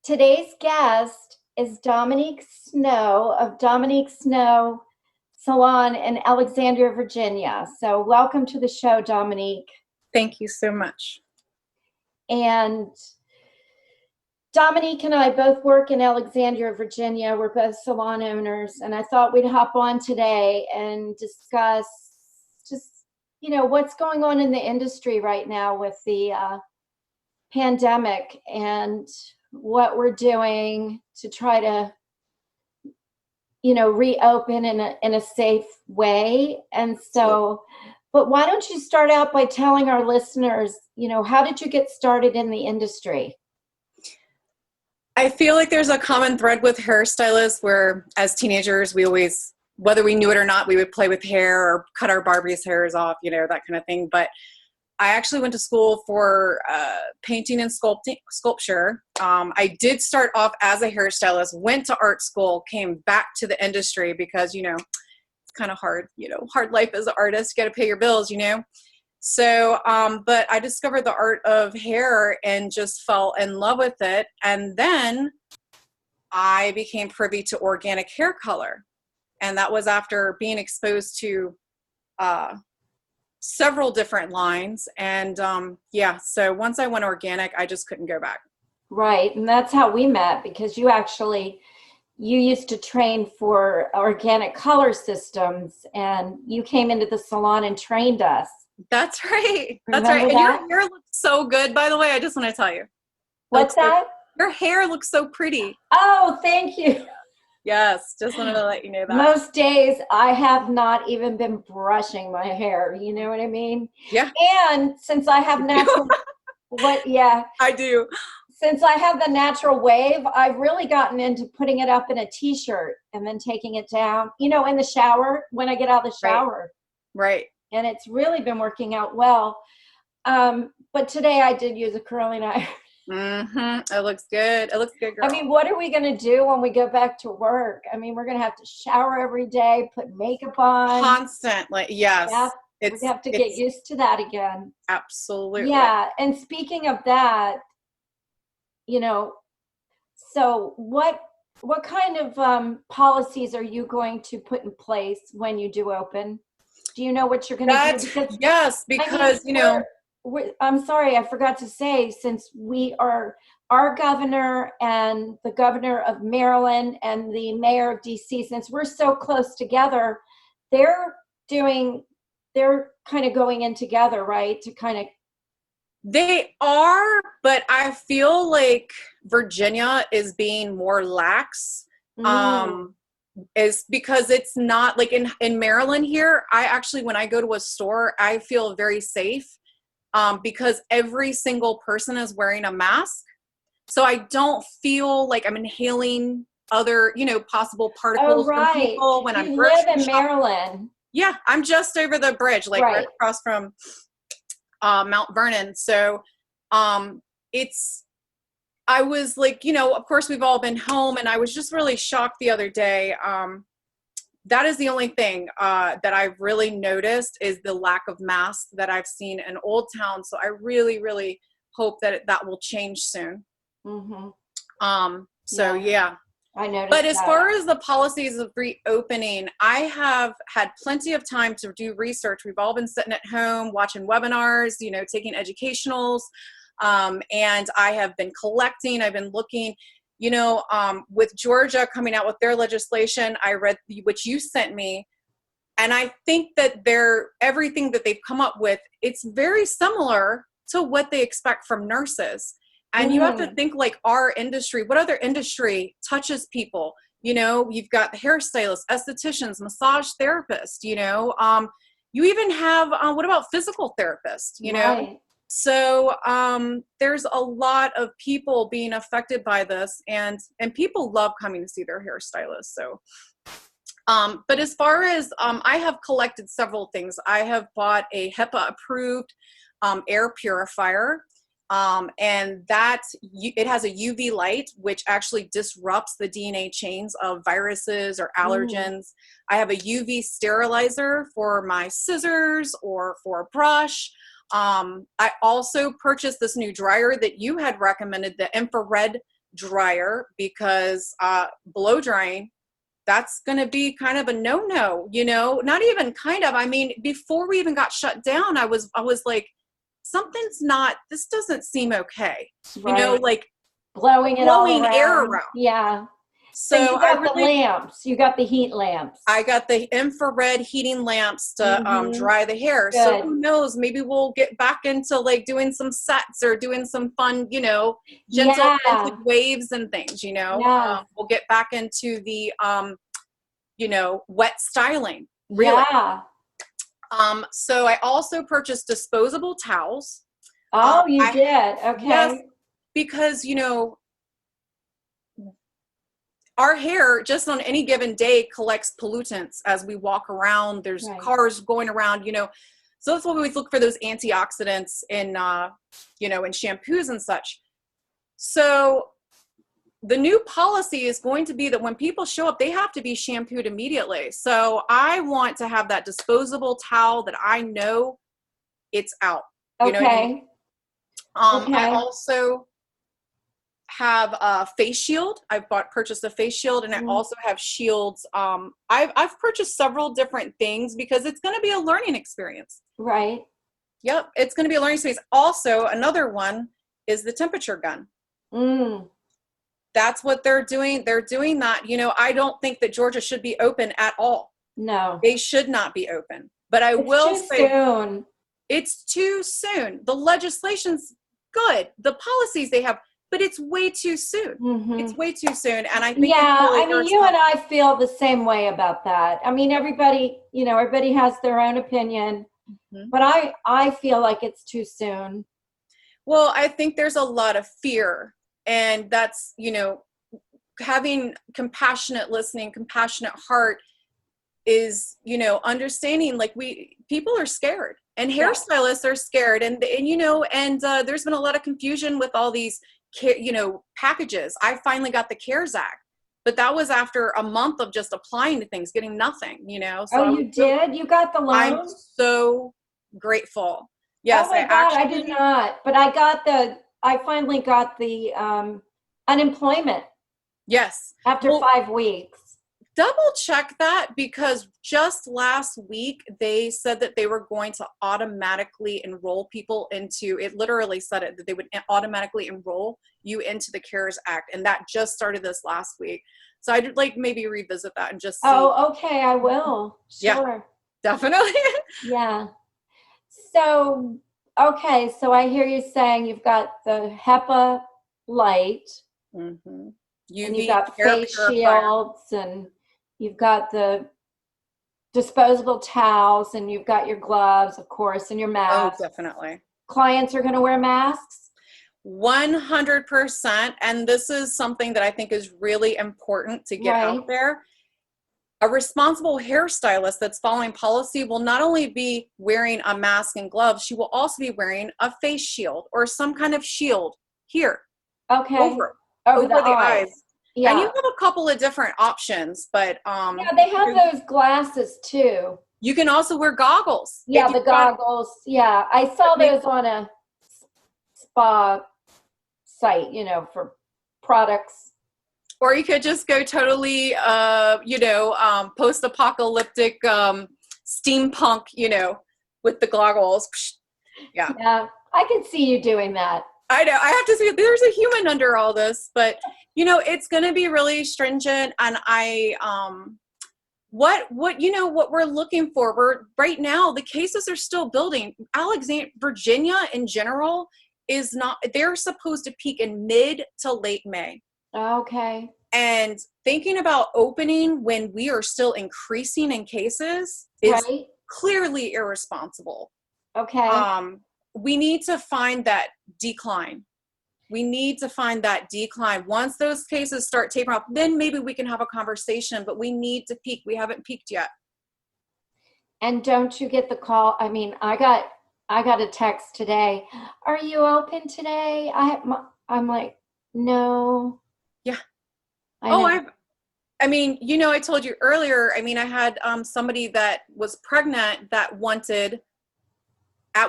Today's guest is Dominique Snow of Dominique Snow Salon in Alexandria, Virginia. So welcome to the show, Dominique. Thank you so much. And Dominique and I both work in Alexandria, Virginia. We're both salon owners, and I thought we'd hop on today and discuss what's going on in the industry right now with the pandemic and what we're doing to try to reopen in a safe way. And so, but why don't you start out by telling our listeners, how did you get started in the industry? I feel like there's a common thread with hairstylists where as teenagers, we always, whether we knew it or not, we would play with hair or cut our Barbie's hairs off, that kind of thing. But I actually went to school for painting and sculpture. I did start off as a hairstylist, went to art school, came back to the industry because, it's kind of hard, hard life as an artist, you got to pay your bills, So, but I discovered the art of hair and just fell in love with it. And then I became privy to organic hair color. And that was after being exposed to several different lines. And so once I went organic, I just couldn't go back. Right. And that's how we met, because you used to train for organic color systems, and you came into the salon and trained us. That's right. Remember That's right. that? And your hair looks so good, by the way. I just want to tell you. What's that? Your hair looks so pretty. Oh, thank you. Yes, just wanted to let you know that. Most days I have not even been brushing my hair. You know what I mean? Yeah. And since I have natural, I do. Since I have the natural wave, I've really gotten into putting it up in a t-shirt and then taking it down, in the shower when I get out of the shower. Right. And it's really been working out well. But today I did use a curling iron. Mm-hmm. It looks good. It looks good, girl. I mean, what are we going to do when we go back to work? I mean, we're going to have to shower every day, put makeup on. Constantly, yes. Yeah, we have to get used to that again. Absolutely. Yeah, and speaking of that, so what kind of policies are you going to put in place when you do open? Do you know what you're going to do? Because I'm sorry, I forgot to say, since our governor and the governor of Maryland and the mayor of DC, since we're so close together, they're kind of going in together, right? They are, but I feel like Virginia is being more lax. Is because it's not like in Maryland here. I actually, when I go to a store, I feel very safe. Because every single person is wearing a mask. So I don't feel like I'm inhaling other, possible particles from people when I'm live in Maryland. Yeah, I'm just over the bridge, right across from Mount Vernon. So I was like, of course we've all been home, and I was just really shocked the other day. That is the only thing that I've really noticed is the lack of masks that I've seen in Old Town. So I really, really hope that that will change soon. Mm-hmm. Yeah. I noticed. But as far as the policies of reopening, I have had plenty of time to do research. We've all been sitting at home watching webinars, taking educationals. And I have been collecting, I've been looking. With Georgia coming out with their legislation, I read what you sent me, and I think that everything that they've come up with, it's very similar to what they expect from nurses. And you have to think like our industry, what other industry touches people? You've got the hairstylists, estheticians, massage therapists, you even have, what about physical therapists, Right. So there's a lot of people being affected by this, and people love coming to see their hairstylist. So, but as far as I have collected several things. I have bought a HEPA approved air purifier, and it has a UV light, which actually disrupts the DNA chains of viruses or allergens. I have a UV sterilizer for my scissors or for a brush. I also purchased this new dryer that you had recommended, the infrared dryer because blow drying, that's going to be kind of a no-no, you know, not even kind of, I mean, before we even got shut down, I was like, this doesn't seem okay. Right. You know, like blowing it all around. Air around. Yeah. So you got the lamps. You got the heat lamps. I got the infrared heating lamps to dry the hair. Good. So who knows? Maybe we'll get back into like doing some sets or doing some fun, you know, gentle waves and things. You know, we'll get back into the, you know, wet styling. Really. Yeah. So I also purchased disposable towels. Oh, you did? Okay. Yes, because you know, our hair just on any given day collects pollutants as we walk around. There's cars going around, you know. So that's why we always look for those antioxidants in, you know, in shampoos and such. So the new policy is going to be that when people show up, they have to be shampooed immediately. So I want to have that disposable towel that I know it's out. You know what I mean? I also have a face shield. I've purchased a face shield, and I also have shields. I've purchased several different things because it's going to be a learning experience. Right. Yep, it's going to be a learning experience. Also, another one is the temperature gun. That's what they're doing. They're doing that. You know, I don't think that Georgia should be open at all. No, they should not be open. But I will say, it's too soon. The legislation's good. The policies they have. But it's way too soon. It's way too soon. And I think really I mean, you and I feel the same way about that. I mean, everybody, you know, everybody has their own opinion, but I feel like it's too soon. Well, I think there's a lot of fear, and that's, you know, having compassionate listening, compassionate heart is, you know, understanding like people are scared, and hairstylists are scared, and you know, and there's been a lot of confusion with all these you know, packages. I finally got the CARES Act, but that was after a month of just applying to things, getting nothing, you know. So you did? You got the loan? I'm so grateful. Yes, oh my God, I did not, but I finally got the unemployment. Yes. After 5 weeks. Double check that, because just last week they said that they were going to automatically enroll people into, it literally said it, that they would automatically enroll you into the CARES Act. And that just started this last week. So I'd like maybe revisit that and just see. Oh, okay, I will. Sure. Yeah, definitely. Yeah. So, okay, so I hear you saying you've got the HEPA light. And you've got face shields, and you've got the disposable towels, and you've got your gloves, of course, and your mask. Oh, definitely. Clients are going to wear masks? 100%. And this is something that I think is really important to get out there. A responsible hairstylist that's following policy will not only be wearing a mask and gloves, she will also be wearing a face shield or some kind of shield here. Over the eyes. Yeah. And you have a couple of different options, but yeah, they have those glasses too. You can also wear goggles. Yeah, the goggles. Yeah, I saw those on a spa site, you know, for products. Or you could just go totally, you know, post-apocalyptic steampunk, you know, with the goggles. Yeah. Yeah, I can see you doing that. I know. I have to say, there's a human under all this, but you know, it's going to be really stringent. And what you know, what we're looking for, right now, the cases are still building. Virginia in general is not. They're supposed to peak in mid to late May. Okay. And thinking about opening when we are still increasing in cases is clearly irresponsible. Okay. We need to find that decline. We need to find that decline. Once those cases start tapering off, then maybe we can have a conversation, but we need to peak. We haven't peaked yet. And don't you get the call? I mean, I got a text today. Are you open today? I'm like, no. Yeah. I mean, you know, I told you earlier, I mean, I had somebody that was pregnant that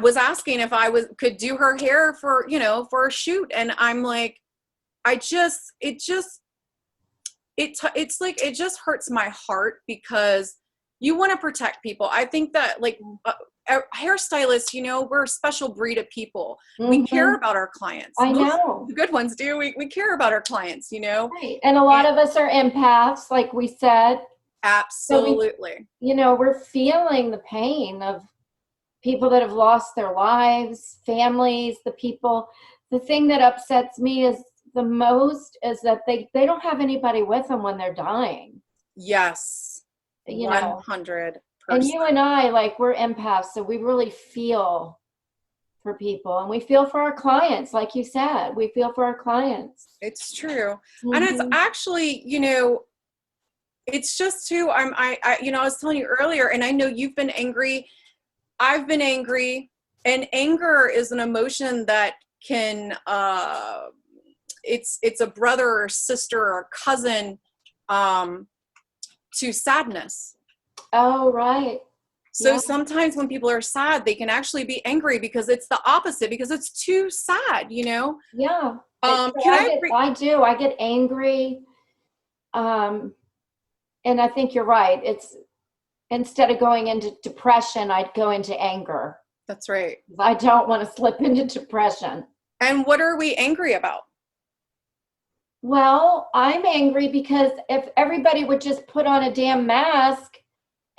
was asking if I could do her hair for, you know, for a shoot. And I'm like, it's like, it just hurts my heart because you want to protect people. I think that like hairstylists, you know, we're a special breed of people. We care about our clients. I know. The good ones do. We care about our clients, you know? Right. And a lot of us are empaths, like we said. Absolutely. So you know, we're feeling the pain of people that have lost their lives, families, the people. The thing that upsets me is the most is that they don't have anybody with them when they're dying. Yes. You know, 100%. and you and I, like, we're empaths, so we really feel for people, and we feel for our clients. Like you said, we feel for our clients. It's true. And it's actually, you know, it's just too, you know, I was telling you earlier, and I know you've been angry. I've been angry, and anger is an emotion that can, it's a brother or sister or cousin, to sadness. Oh, right. So sometimes when people are sad, they can actually be angry because it's the opposite, because it's too sad, you know? Yeah. I get angry. And I think you're right. It's, instead of going into depression, I'd go into anger. That's right. I don't want to slip into depression. And what are we angry about? Well, I'm angry because if everybody would just put on a damn mask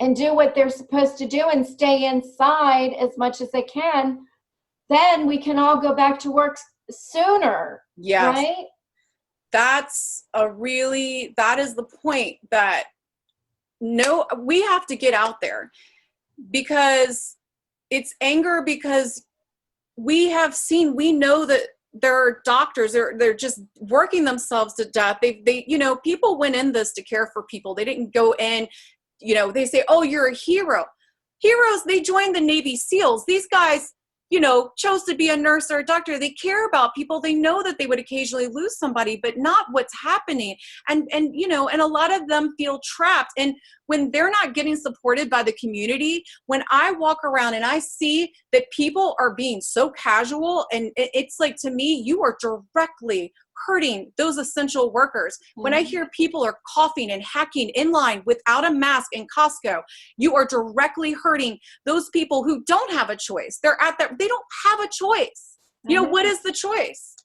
and do what they're supposed to do and stay inside as much as they can, then we can all go back to work sooner. Yes. Right? That is the point, that we have to get out there, because it's anger, because we know that there are doctors, they're just working themselves to death. They, you know, people went in this to care for people. They didn't go in, you know, they say, oh, you're a hero. Heroes, they joined the Navy SEALs. These guys, you know, chose to be a nurse or a doctor. They care about people. They know that they would occasionally lose somebody, but not what's happening. And you know, and a lot of them feel trapped. And when they're not getting supported by the community, when I walk around and I see that people are being so casual, and it's like, to me, you are directly hurting those essential workers. When I hear people are coughing and hacking in line without a mask in Costco, you are directly hurting those people who don't have a choice. They don't have a choice. You know, what is the choice?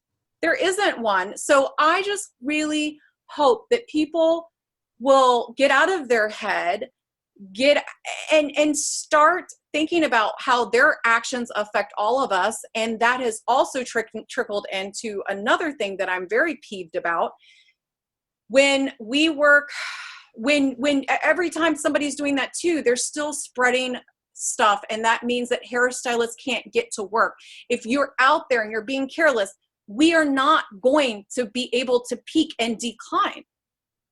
There isn't one. So I just really hope that people will get out of their head, and start thinking about how their actions affect all of us. And that has also trickled into another thing that I'm very peeved about. When we work, when every time somebody's doing that too, they're still spreading stuff. And that means that hairstylists can't get to work. If you're out there and you're being careless, we are not going to be able to peak and decline,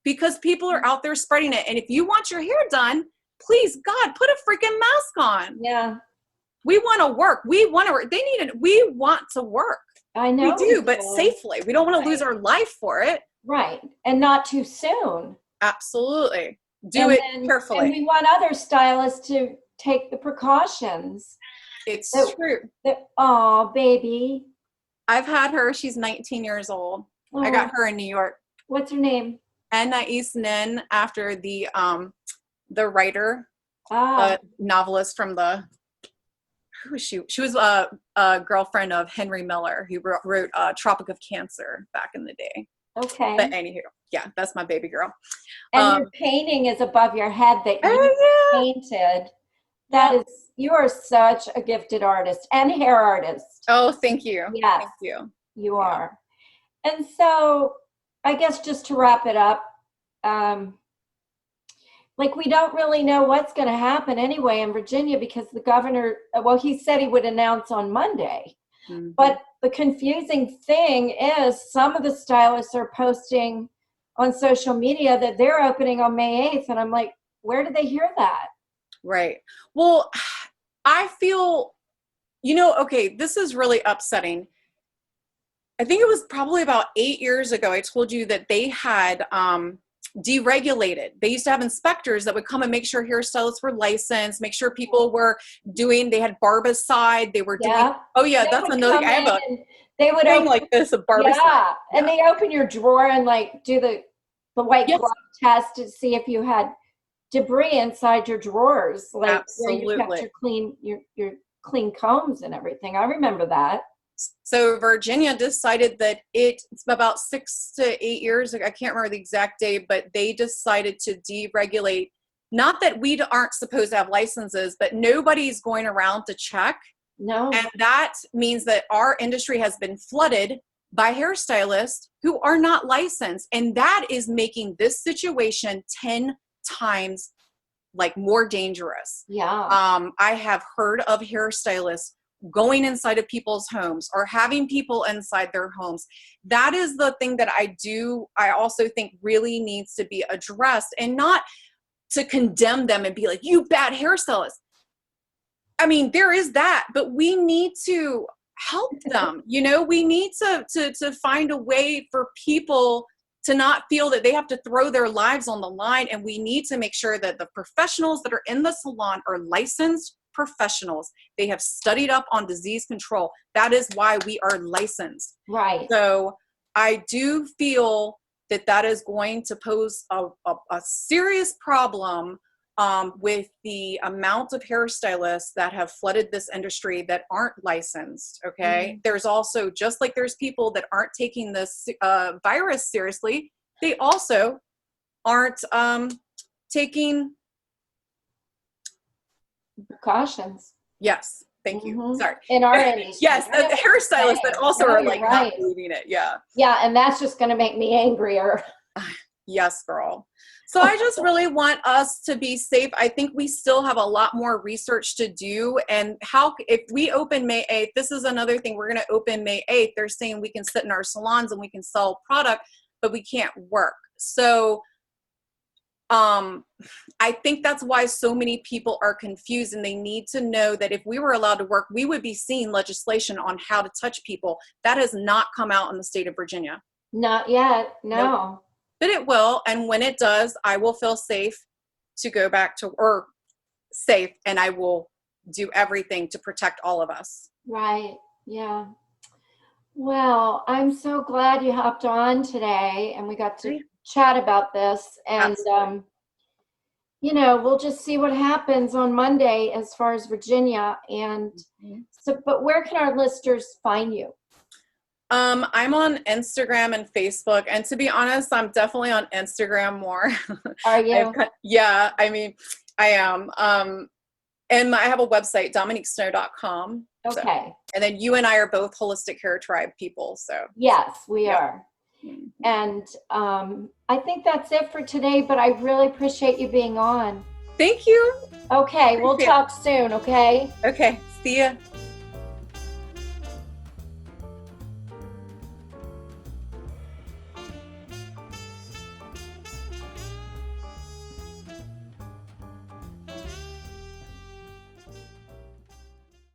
because people are out there spreading it. And if you want your hair done, please, God, put a freaking mask on. Yeah. We want to work. We want to work. We want to work. I know. We do, but safely. We don't want to lose our life for it. Right. And not too soon. Absolutely. Do it carefully. And we want other stylists to take the precautions. It's true. Oh, baby. I've had her. She's 19 years old. I got her in New York. What's her name? Anais Nin, after the writer, novelist from who was she? She was a girlfriend of Henry Miller, who wrote Tropic of Cancer back in the day. Okay. But anywho, yeah, that's my baby girl. And your painting is above your head that you painted. You are such a gifted artist and hair artist. Oh, thank you. Yes. Thank you. You are. And so I guess just to wrap it up, like, we don't really know what's going to happen anyway in Virginia, because the governor, he said he would announce on Monday. Mm-hmm. But the confusing thing is some of the stylists are posting on social media that they're opening on May 8th. And I'm like, where did they hear that? Right. Well, I feel, okay, this is really upsetting. I think it was probably about 8 years ago, I told you that they had deregulated. They used to have inspectors that would come and make sure hairstylists were licensed, make sure people were they had barbicide, they were doing, that's another, They would thing open, like this, a Barbie. yeah, and they open your drawer and like do the white Yes. glove test to see if you had debris inside your drawers, like where you kept Absolutely. your clean combs and everything. I remember that. So Virginia decided that it's about 6 to 8 years, I can't remember the exact date, but they decided to deregulate. Not that we aren't supposed to have licenses, but nobody's going around to check. No. And that means that our industry has been flooded by hairstylists who are not licensed. And that is making this situation 10 times like more dangerous. Yeah. I have heard of hairstylists going inside of people's homes or having people inside their homes. That is the thing that I also think really needs to be addressed, and not to condemn them and be like, you bad hairstylist. I mean, there is that, but we need to help them. You know, we need to find a way for people to not feel that they have to throw their lives on the line. And we need to make sure that the professionals that are in the salon are licensed professionals. They have studied up on disease control. That is why we are licensed. Right. So I do feel that that is going to pose a serious problem with the amount of hairstylists that have flooded this industry that aren't licensed. Okay. There's also, just like there's people that aren't taking this virus seriously, they also aren't taking precautions. Yes. Thank you. Sorry. In our industry. Yes. The hairstylists that also are like right. not believing it. Yeah. Yeah. And that's just going to make me angrier. Yes, girl. So I just really want us to be safe. I think we still have a lot more research to do. And if we open May 8th, this is another thing, we're going to open May 8th. They're saying we can sit in our salons and we can sell product, but we can't work. So I think that's why so many people are confused, and they need to know that if we were allowed to work, we would be seeing legislation on how to touch people. That has not come out in the state of Virginia. Not yet. No. Nope. But it will. And when it does, I will feel safe to go back to, or safe, and I will do everything to protect all of us. Right. Yeah. Well, I'm so glad you hopped on today and we got to chat about this. And, you know, we'll just see what happens on Monday as far as Virginia. And so, but where can our listeners find you? I'm on Instagram and Facebook, and to be honest, I'm definitely on Instagram more. Are you? Yeah, I mean, I am. And I have a website, dominiquesnow.com. Okay. So, and then you and I are both Holistic Hair Tribe people, so. Yes, we are. And I think that's it for today, but I really appreciate you being on. Thank you. Okay, we'll talk soon, okay? Okay, see ya.